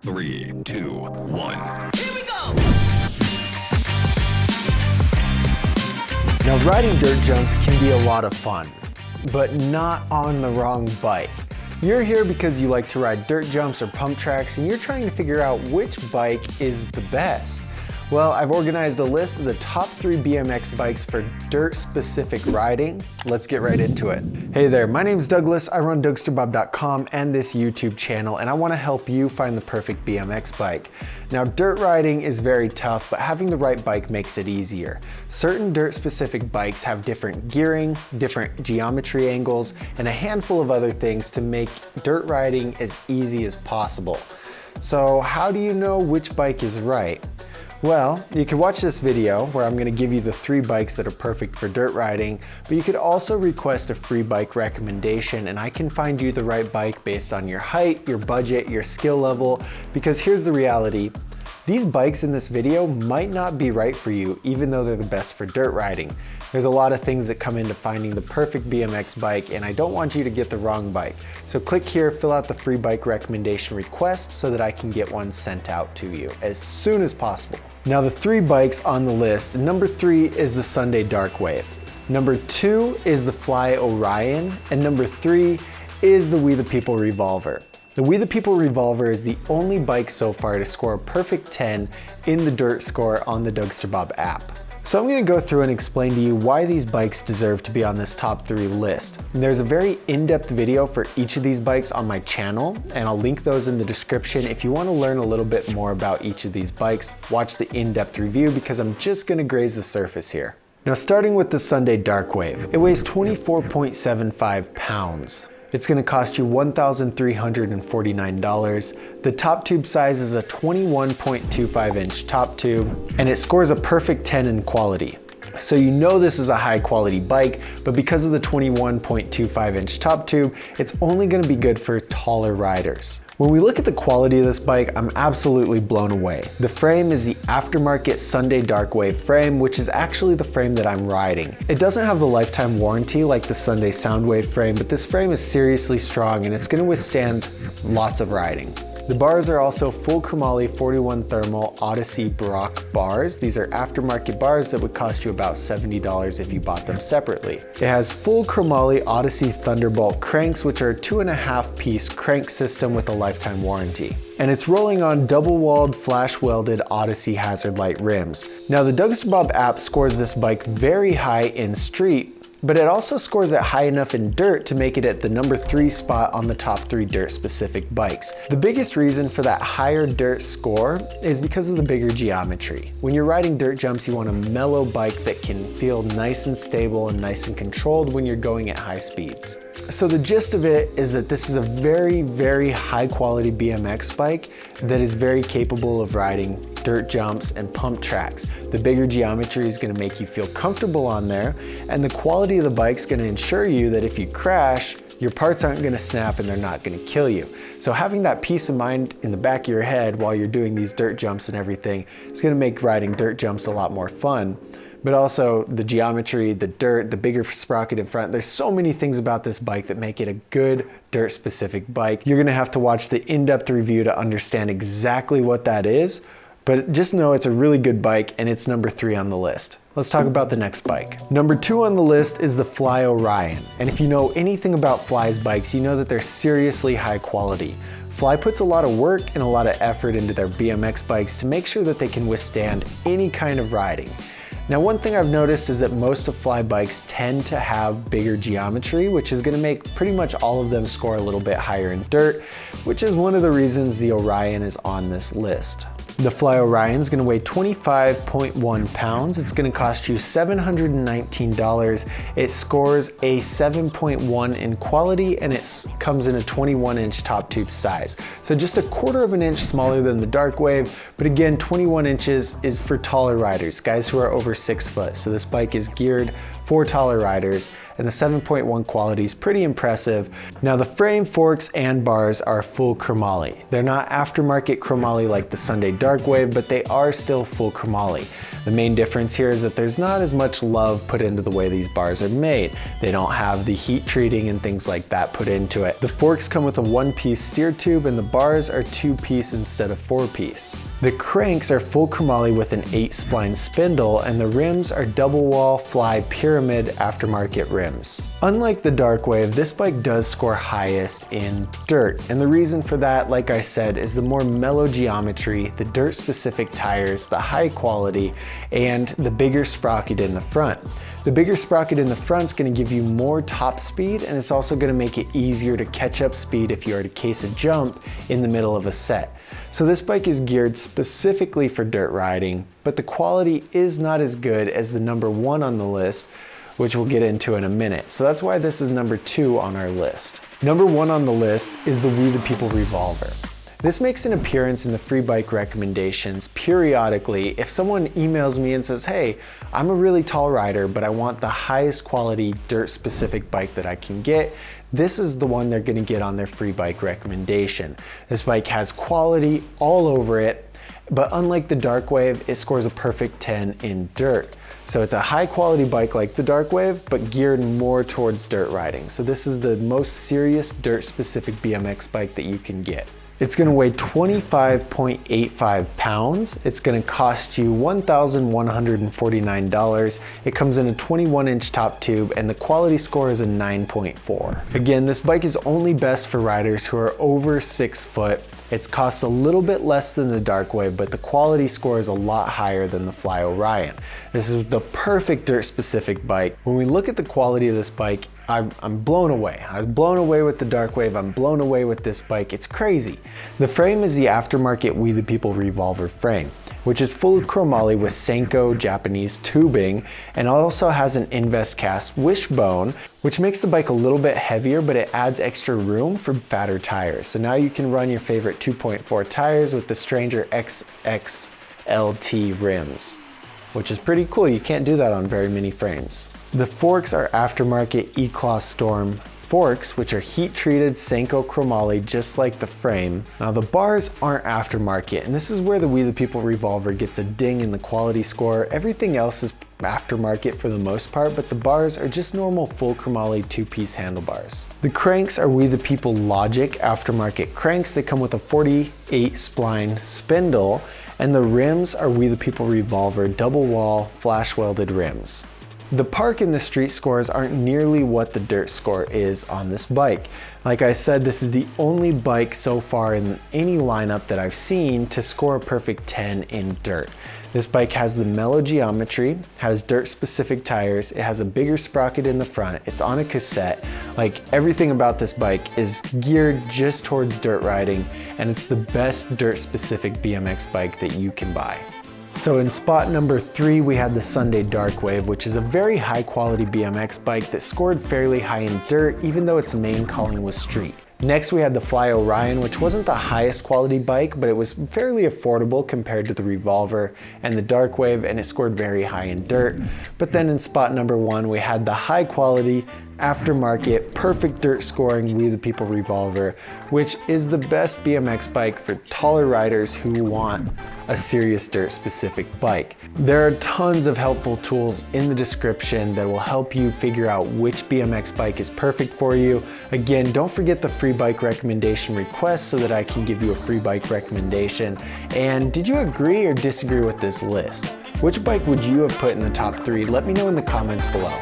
3, 2, 1. Here we go! Now, riding dirt jumps can be a lot of fun, but not on the wrong bike. You're here because you like to ride dirt jumps or pump tracks and you're trying to figure out which bike is the best. Well, I've organized a list of the top 3 BMX bikes for dirt-specific riding. Let's get right into it. Hey there, my name's Douglas. I run Dougsterbob.com and this YouTube channel, and I want to help you find the perfect BMX bike. Now, dirt riding is very tough, but having the right bike makes it easier. Certain dirt-specific bikes have different gearing, different geometry angles, and a handful of other things to make dirt riding as easy as possible. So how do you know which bike is right? Well, you can watch this video where I'm going to give you the 3 bikes that are perfect for dirt riding, but you could also request a free bike recommendation and I can find you the right bike based on your height, your budget, your skill level, because here's the reality. These bikes in this video might not be right for you, even though they're the best for dirt riding. There's a lot of things that come into finding the perfect BMX bike, and I don't want you to get the wrong bike. So click here, fill out the free bike recommendation request so that I can get one sent out to you as soon as possible. Now, the 3 bikes on the list, number 3 is the Sunday Darkwave. Number 2 is the Fly Orion, and number 3 is the Wethepeople Revolver. The Wethepeople Revolver is the only bike so far to score a perfect 10 in the dirt score on the Dougsterbob app. So I'm going to go through and explain to you why these bikes deserve to be on this top 3 list. And there's a very in-depth video for each of these bikes on my channel, and I'll link those in the description. If you want to learn a little bit more about each of these bikes, watch the in-depth review because I'm just going to graze the surface here. Now, starting with the Sunday Darkwave, it weighs 24.75 pounds. It's going to cost you $1,349. The top tube size is a 21.25 inch top tube, and it scores a perfect 10 in quality. So you know this is a high quality bike, but because of the 21.25 inch top tube, it's only going to be good for taller riders. When we look at the quality of this bike, I'm absolutely blown away. The frame is the aftermarket Sunday Darkwave frame, which is actually the frame that I'm riding. It doesn't have the lifetime warranty like the Sunday Soundwave frame, but this frame is seriously strong and it's going to withstand lots of riding. The bars are also full chromoly 41 thermal Odyssey Broc bars. These are aftermarket bars that would cost you about $70 if you bought them separately. It has full chromoly Odyssey Thunderbolt cranks, which are a 2.5 piece crank system with a lifetime warranty. And it's rolling on double-walled, flash-welded Odyssey hazard light rims. Now, the Dougsterbob app scores this bike very high in street, but it also scores it high enough in dirt to make it at the number 3 spot on the top 3 dirt-specific bikes. The biggest reason for that higher dirt score is because of the bigger geometry. When you're riding dirt jumps, you want a mellow bike that can feel nice and stable and nice and controlled when you're going at high speeds. So the gist of it is that this is a very, very high quality BMX bike that is very capable of riding dirt jumps and pump tracks. The bigger geometry is going to make you feel comfortable on there, and the quality of the bike is going to ensure you that if you crash, your parts aren't going to snap and they're not going to kill you. So having that peace of mind in the back of your head while you're doing these dirt jumps and everything is going to make riding dirt jumps a lot more fun. But also the geometry, the dirt, the bigger sprocket in front. There's so many things about this bike that make it a good dirt specific bike. You're gonna have to watch the in-depth review to understand exactly what that is, but just know it's a really good bike and it's number 3 on the list. Let's talk about the next bike. Number 2 on the list is the Fly Orion. And if you know anything about Fly's bikes, you know that they're seriously high quality. Fly puts a lot of work and a lot of effort into their BMX bikes to make sure that they can withstand any kind of riding. Now, one thing I've noticed is that most of Fly bikes tend to have bigger geometry, which is going to make pretty much all of them score a little bit higher in dirt, which is one of the reasons the Orion is on this list. The Fly Orion is going to weigh 25.1 pounds. It's going to cost you $719. It scores a 7.1 in quality and it comes in a 21 inch top tube size. So just a 1/4 of an inch smaller than the Darkwave, but again, 21 inches is for taller riders, guys who are over 6 foot. So this bike is geared for taller riders, and the 7.1 quality is pretty impressive. Now the frame, forks, and bars are full chromoly. They're not aftermarket chromoly like the Sunday Darkwave, but they are still full chromoly. The main difference here is that there's not as much love put into the way these bars are made. They don't have the heat treating and things like that put into it. The forks come with a 1-piece steer tube, and the bars are 2-piece instead of 4-piece. The cranks are full chromoly with an 8-spline spindle, and the rims are double wall fly pyramid aftermarket rims. Unlike the Darkwave, this bike does score highest in dirt, and the reason for that, like I said, is the more mellow geometry, the dirt specific tires, the high quality, and the bigger sprocket in the front. The bigger sprocket in the front is going to give you more top speed, and it's also going to make it easier to catch up speed if you are to case a jump in the middle of a set. So this bike is geared specifically for dirt riding, but the quality is not as good as the number 1 on the list, which we'll get into in a minute. So that's why this is number 2 on our list. Number 1 on the list is the Wethepeople Revolver. This makes an appearance in the free bike recommendations periodically if someone emails me and says, hey, I'm a really tall rider, but I want the highest quality dirt specific bike that I can get. This is the one they're gonna get on their free bike recommendation. This bike has quality all over it, but unlike the Darkwave, it scores a perfect 10 in dirt. So it's a high quality bike like the Darkwave, but geared more towards dirt riding. So this is the most serious dirt specific BMX bike that you can get. It's gonna weigh 25.85 pounds. It's gonna cost you $1,149. It comes in a 21-inch top tube, and the quality score is a 9.4. Again, this bike is only best for riders who are over 6 foot. It costs a little bit less than the Darkwave, but the quality score is a lot higher than the Fly Orion. This is the perfect dirt specific bike. When we look at the quality of this bike, I'm blown away. I'm blown away with the Darkwave. I'm blown away with this bike. It's crazy. The frame is the aftermarket Wethepeople Revolver frame, which is full of chromoly with Senko Japanese tubing, and also has an invest cast wishbone, which makes the bike a little bit heavier, but it adds extra room for fatter tires. So now you can run your favorite 2.4 tires with the Stranger XXLT rims, which is pretty cool. You can't do that on very many frames. The forks are aftermarket E-Claw Storm forks, which are heat treated Senko chromoly just like the frame. Now the bars aren't aftermarket, and this is where the Wethepeople Revolver gets a ding in the quality score. Everything else is aftermarket for the most part, but the bars are just normal full chromoly 2-piece handlebars. The cranks are Wethepeople Logic aftermarket cranks. They come with a 48 spline spindle, and the rims are Wethepeople Revolver double wall flash welded rims. The park and the street scores aren't nearly what the dirt score is on this bike. Like I said, this is the only bike so far in any lineup that I've seen to score a perfect 10 in dirt. This bike has the mellow geometry, has dirt specific tires, it has a bigger sprocket in the front, it's on a cassette. Like everything about this bike is geared just towards dirt riding, and it's the best dirt specific BMX bike that you can buy. So in spot number 3, we had the Sunday Darkwave, which is a very high quality BMX bike that scored fairly high in dirt, even though its main calling was street. Next we had the Fly Orion, which wasn't the highest quality bike, but it was fairly affordable compared to the Revolver and the Darkwave, and it scored very high in dirt. But then in spot number 1, we had the high quality, aftermarket, perfect dirt scoring Wethepeople Revolver, which is the best BMX bike for taller riders who want a serious dirt specific bike. There are tons of helpful tools in the description that will help you figure out which BMX bike is perfect for you. Again, don't forget the free bike recommendation request so that I can give you a free bike recommendation. And did you agree or disagree with this list? Which bike would you have put in the top 3? Let me know in the comments below.